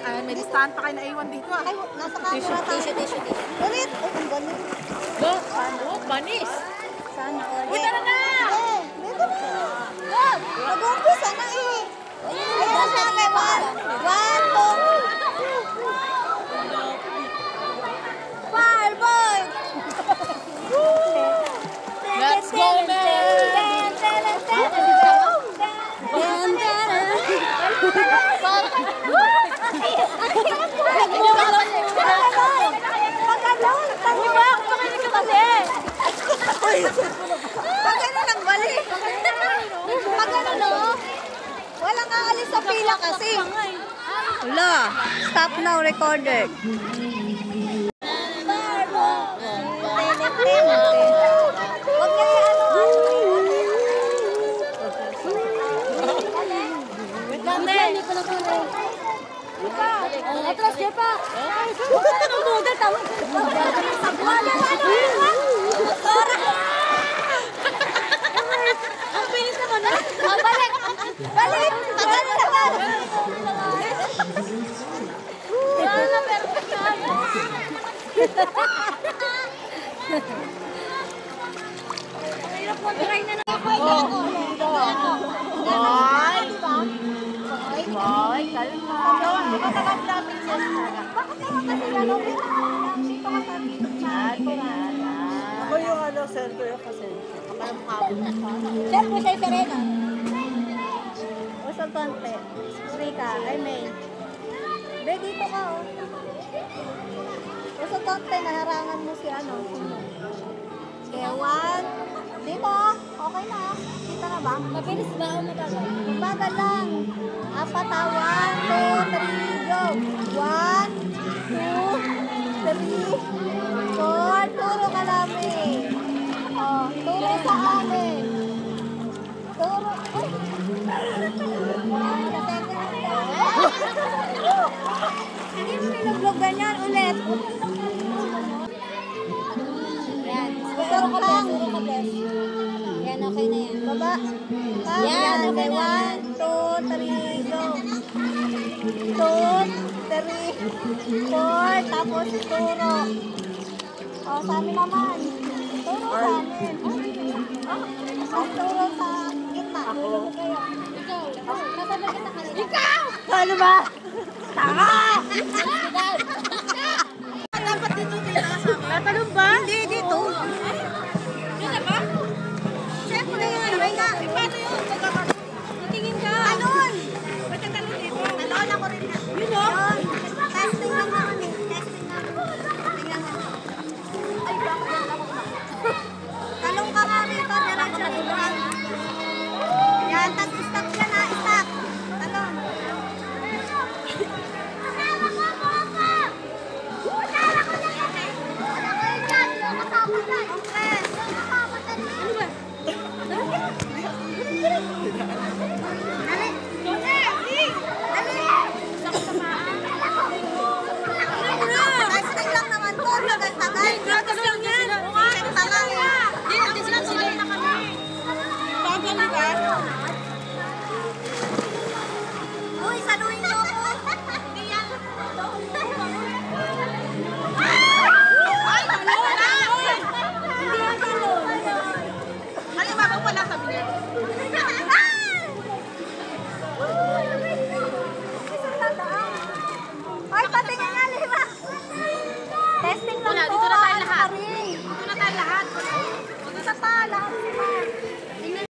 Ay, may listahan pa kayo naiwan dito ah. Ay, nasa camera tayo. Tissue. Ulit. Oh, ang galing. Oh, panis. Sana ulit. Uy, tara na! Dito na. Mag-umpisa na eh. Ayan na, may one, two. Fireball! Let's go, man! Pag ano lang, bali. Pag ano, no? Walang aalis sa pila kasi. Wala. Stop now recorded. Huwag na yung ano. Wait lang, hindi ko lang pala. Atras, Jepa. Huwag ka na nunudal, tawag. Wala na, ang bilis naman na. Balik! Balik! Tagal naman! Wala na, pero hirap mo, try na na. Boy, kalma. Bakit naman kasi gano'n? Dito ka sa Ako yung ano, sir ko yung kasi. Kapag habol. Sir, po siya yung Serena. Usal konti. Rika, ay May. Be, dito ka, oh. Usal konti, naharangan mo si ano. Okay, one. Dito, okay na. Kita na ba? Mabilis ba o matagal? Mabagal lang. Apat, 1, 2, 3, go. 1, 2, 3, 4. Turo ka namin. Oh, turo sa amin. Turo. Hindi mo nilublog ganyan ulit. Yan. Turo ka lang. Yan, okay na yan. Baba. Yan, okay na. 1, 2, 3, go. 2, 3, 4. Tapos turo. O, sa amin naman. Turo sa amin. Turo sa gitna. Turo kayo. Ikaw. Kasama kita ka rin. Ikaw! Ano ba? Tanga! Dapat dito dito. Tatalong ba? Hindi, dito. Dito ba? Siyempre yan. May nga. Paano yun? Tingin ka. Talon! Ba't ang talong dito? Talon ako rin na. Yun o? Testing lang naman eh. Testing lang. Tingnan mo. Ay, bakit yan ako ba? Talong ka nga rito. Diretso lang. Yan, tapos stop yan ha. Stop. Talon. Testing lang naman to. Tagal-tagal. Gratis lang yan. Tagal yan. Hindi sila tuloy na kami. Bagal ka? Uy, saluhin mo ako. Hindi yan. Ay, wala! Hindi yan talon. Ano ba kung wala sabi niya? Ay, patingin nga, Lima. Testing lang Wala, to. dito na tayo Ano lahat. ka rin? Dito na tayo lahat.